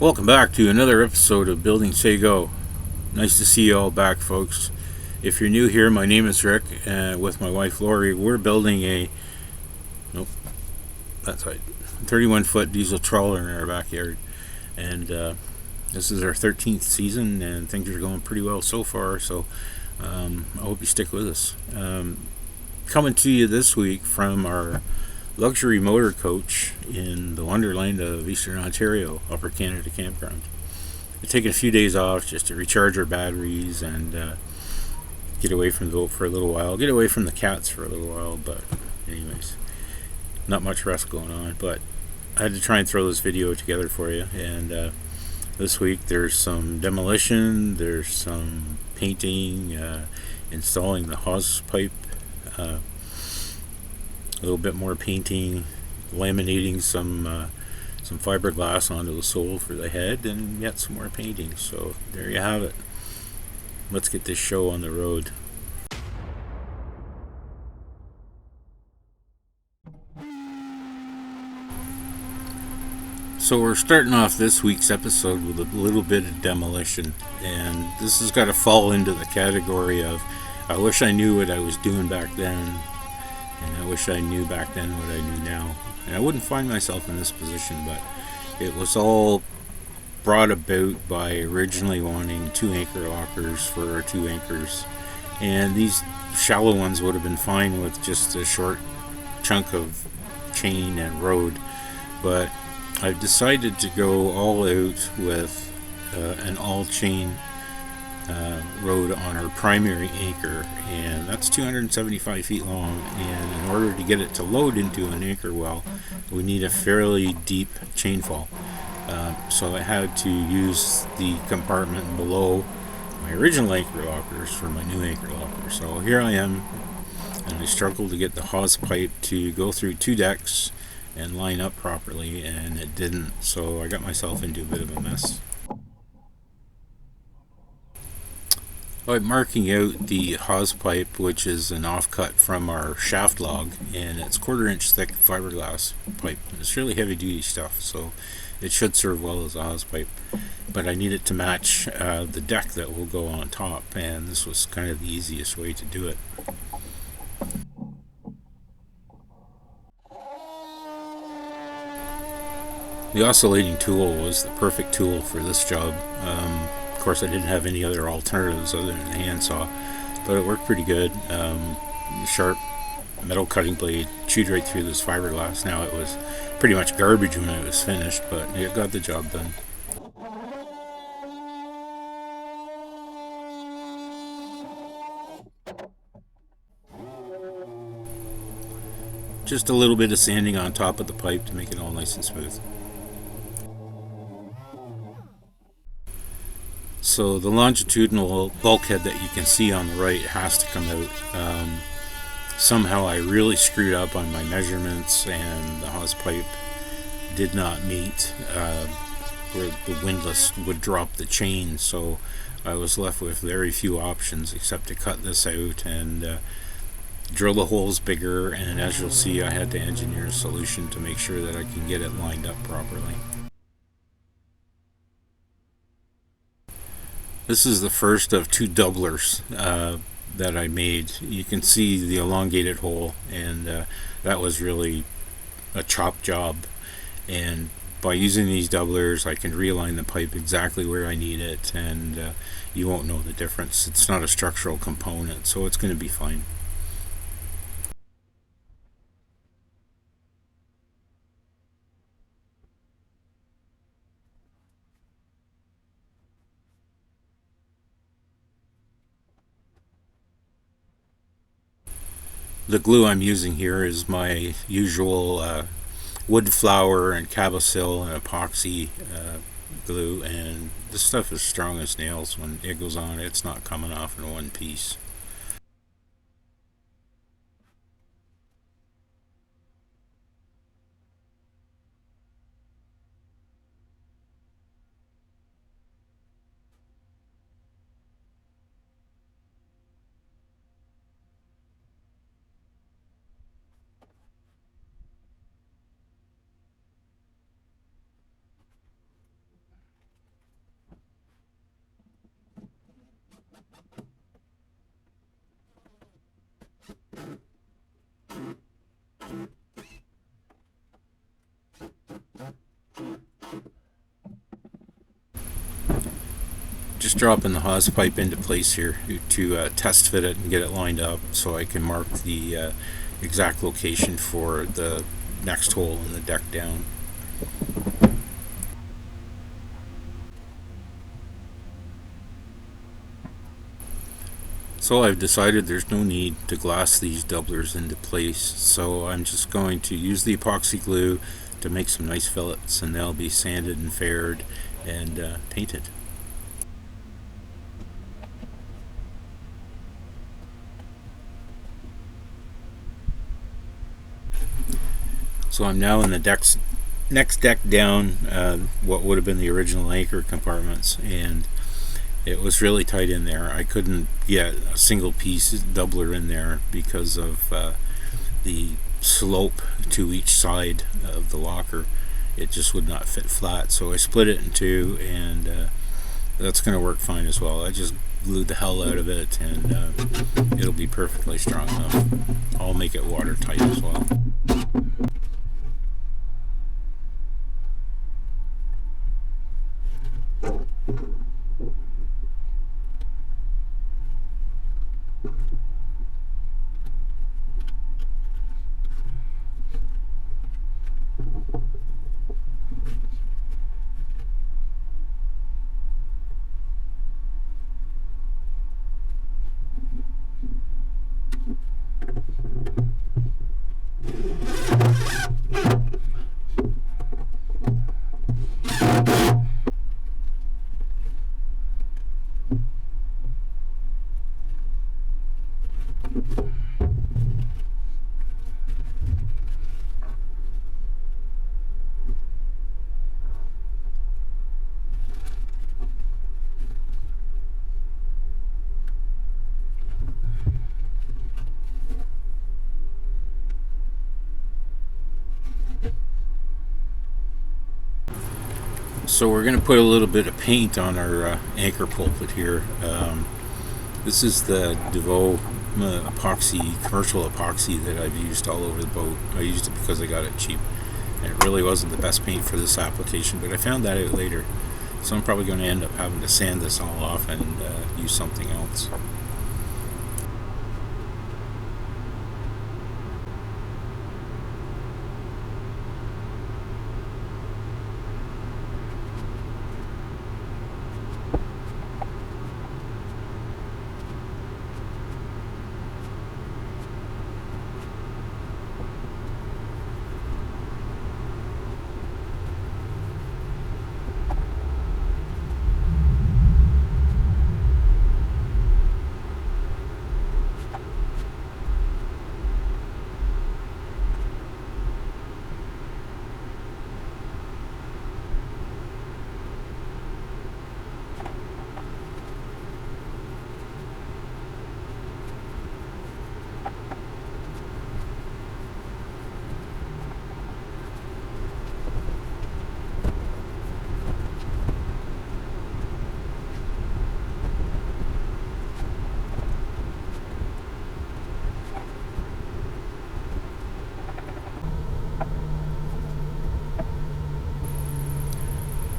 Welcome back to another episode of Building Say Go. Nice to see you all back, folks. If you're new here, my name is Rick, and with my wife Lori, we're building that's right, 31-foot diesel trawler in our backyard. And this is our 13th season, and things are going pretty well so far, so I hope you stick with us. Coming to you this week from our luxury motor coach in the wonderland of Eastern Ontario, Upper Canada Campground. We're taking a few days off just to recharge our batteries and get away from the boat for a little while, get away from the cats for a little while, but anyways, not much rest going on, but I had to try and throw this video together for you. And this week there's some demolition, there's some painting, installing the Hawse pipe, a little bit more painting, laminating some fiberglass onto the sole for the head, and yet some more painting. So there you have it. Let's get this show on the road. So we're starting off this week's episode with a little bit of demolition, and this has got to fall into the category of I wish I knew what I was doing back then, and I wish I knew back then what I knew now. And I wouldn't find myself in this position, but it was all brought about by originally wanting 2 anchor lockers for our 2 anchors. And these shallow ones would have been fine with just a short chunk of chain and road. But I've decided to go all out with an all chain road on our primary anchor, and that's 275 feet long, and in order to get it to load into an anchor well, we need a fairly deep chain fall. So I had to use the compartment below my original anchor lockers for my new anchor locker. So here I am, and I struggled to get the Hawse pipe to go through 2 decks and line up properly, and it didn't, so I got myself into a bit of a mess. I'm marking out the Hawse pipe, which is an offcut from our shaft log, and it's 1/4 inch thick fiberglass pipe. It's really heavy duty stuff, so it should serve well as a Hawse pipe, but I need it to match the deck that will go on top, and this was kind of the easiest way to do it. The oscillating tool was the perfect tool for this job. Of course, I didn't have any other alternatives other than a handsaw, but it worked pretty good. The sharp metal cutting blade chewed right through this fiberglass. Now, it was pretty much garbage when it was finished, but it got the job done. Just a little bit of sanding on top of the pipe to make it all nice and smooth. So the longitudinal bulkhead that you can see on the right has to come out. Somehow I really screwed up on my measurements, and the Hawse pipe did not meet where the windlass would drop the chain, so I was left with very few options except to cut this out and drill the holes bigger, and as you'll see, I had to engineer a solution to make sure that I can get it lined up properly. This is the first of 2 doublers that I made. You can see the elongated hole, and that was really a chop job. And by using these doublers, I can realign the pipe exactly where I need it, and you won't know the difference. It's not a structural component, so it's going to be fine. The glue I'm using here is my usual wood flour and cabosil and epoxy glue, and this stuff is strong as nails. When it goes on, it's not coming off in one piece. just dropping the Hawse pipe into place here to test fit it and get it lined up so I can mark the exact location for the next hole in the deck down. So I've decided there's no need to glass these doublers into place, so I'm just going to use the epoxy glue to make some nice fillets, and they'll be sanded and faired and painted. So I'm now in the next deck down, what would have been the original anchor compartments, and it was really tight in there. I couldn't get a single piece doubler in there because of the slope to each side of the locker. It just would not fit flat, so I split it in two, and that's going to work fine as well. I just glued the hell out of it, and it'll be perfectly strong enough. I'll make it watertight as well. So we're going to put a little bit of paint on our anchor pulpit here. This is the DeVoe epoxy, commercial epoxy that I've used all over the boat. I used it because I got it cheap. And it really wasn't the best paint for this application, but I found that out later. So I'm probably going to end up having to sand this all off and use something else.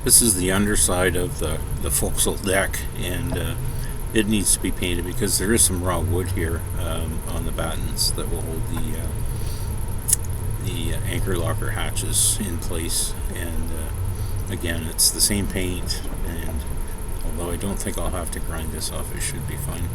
This is the underside of the forecastle deck, and it needs to be painted because there is some raw wood here on the battens that will hold the anchor locker hatches in place. And again, it's the same paint, and although I don't think I'll have to grind this off, it should be fine.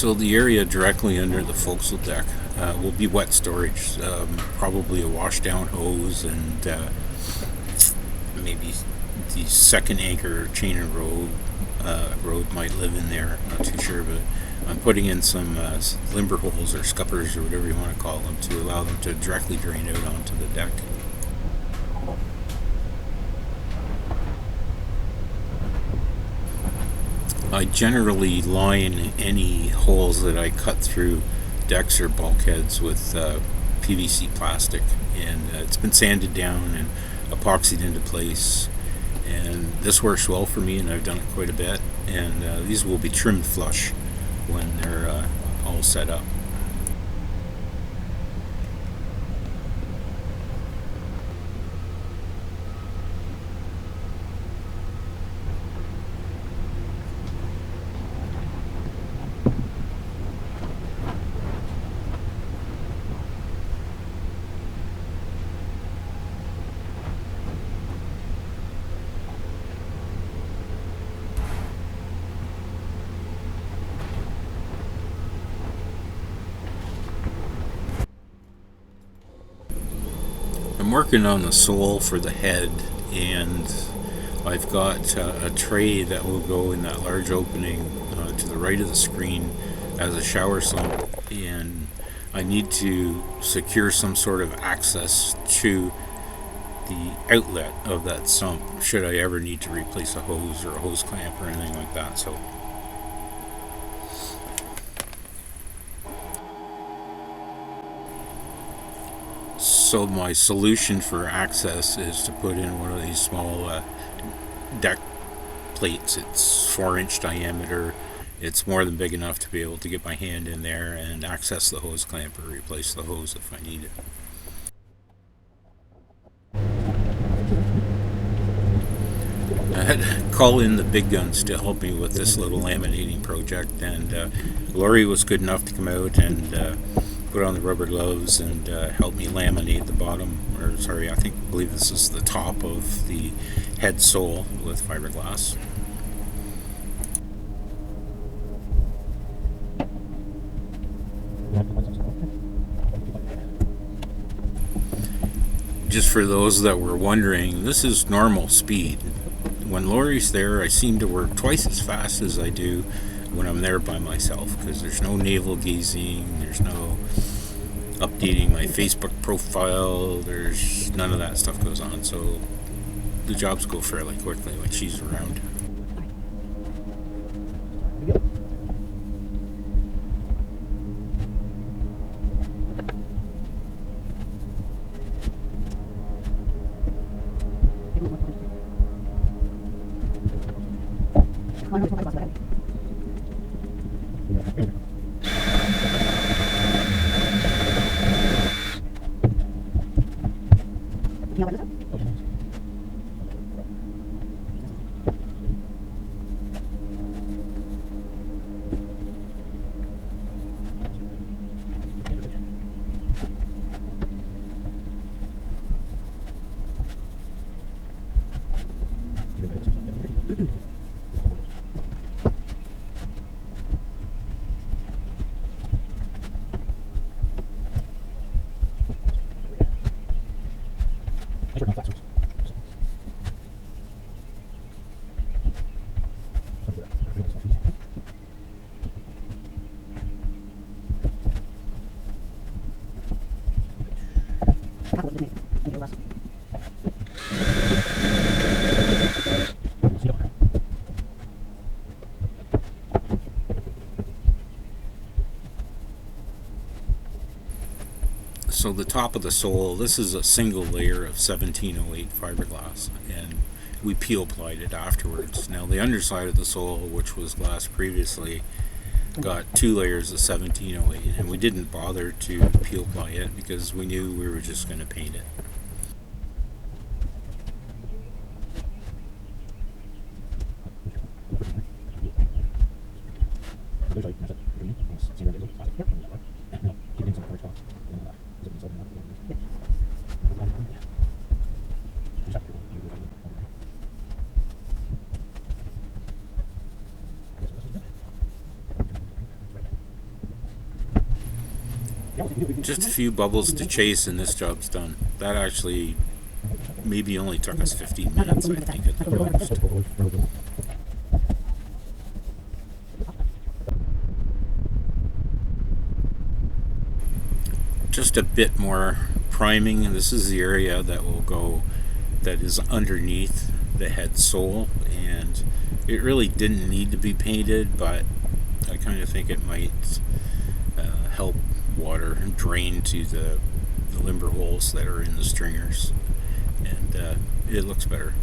So the area directly under the forecastle deck will be wet storage, probably a washdown hose, and maybe the second anchor chain and road might live in there. I'm not too sure, but I'm putting in some limber holes or scuppers or whatever you want to call them to allow them to directly drain out onto the deck. I generally line any holes that I cut through decks or bulkheads with PVC plastic, and it's been sanded down and epoxied into place, and this works well for me, and I've done it quite a bit, and these will be trimmed flush when they're all set up. I'm working on the sole for the head, and I've got a tray that will go in that large opening to the right of the screen as a shower sump, and I need to secure some sort of access to the outlet of that sump should I ever need to replace a hose or a hose clamp or anything like that. So my solution for access is to put in one of these small deck plates. It's 4-inch diameter. It's more than big enough to be able to get my hand in there and access the hose clamp or replace the hose if I need it. I had to call in the big guns to help me with this little laminating project, and Lori was good enough to come out and put on the rubber gloves and help me laminate the bottom, or sorry, I believe this is the top of the head sole with fiberglass. Just for those that were wondering, this is normal speed. When Lori's there, I seem to work twice as fast as I do when I'm there by myself, because there's no navel gazing, there's no updating my Facebook profile, there's none of that stuff goes on, so the jobs go fairly quickly when she's around. So the top of the sole, this is a single layer of 1708 fiberglass, and we peel plied it afterwards. Now the underside of the sole, which was glass previously, got 2 layers of 1708, and we didn't bother to peel ply it because we knew we were just going to paint it. Just a few bubbles to chase and this job's done. That actually maybe only took us 15 minutes, I think, at the most. Just a bit more priming, and this is the area that will go, that is underneath the head sole, and it really didn't need to be painted, but I kind of think it might help water drain to the limber holes that are in the stringers, and it looks better.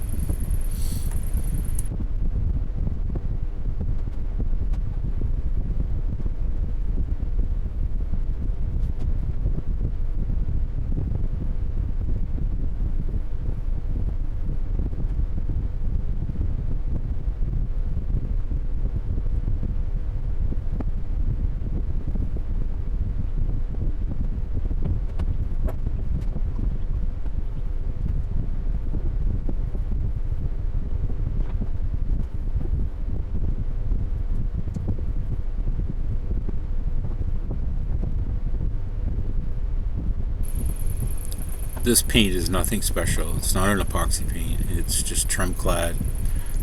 This paint is nothing special. It's not an epoxy paint. It's just trim clad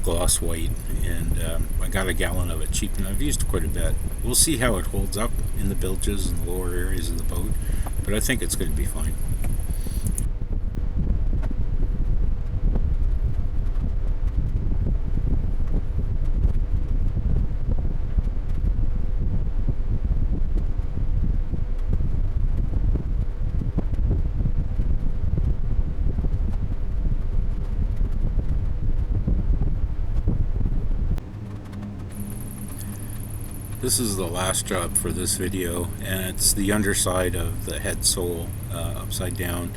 gloss white, and I got a gallon of it cheap, and I've used quite a bit. We'll see how it holds up in the bilges and the lower areas of the boat, but I think it's going to be fine. This is the last job for this video, and it's the underside of the head sole upside down,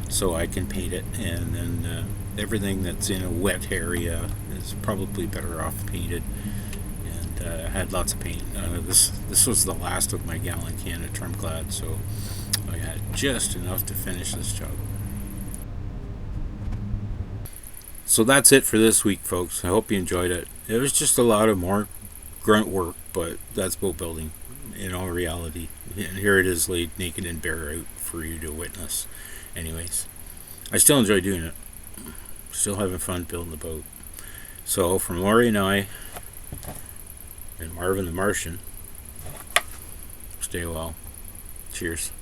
so I can paint it, and then everything that's in a wet area is probably better off painted. And I had lots of paint. This was the last of my gallon can of trim clad, so I had just enough to finish this job. So that's it for this week, folks. I hope you enjoyed it. It was just a lot of more grunt work, but that's boat building in all reality. And here it is laid naked and bare out for you to witness. Anyways, I still enjoy doing it. Still having fun building the boat. So from Laurie and I, and Marvin the Martian, stay well. Cheers.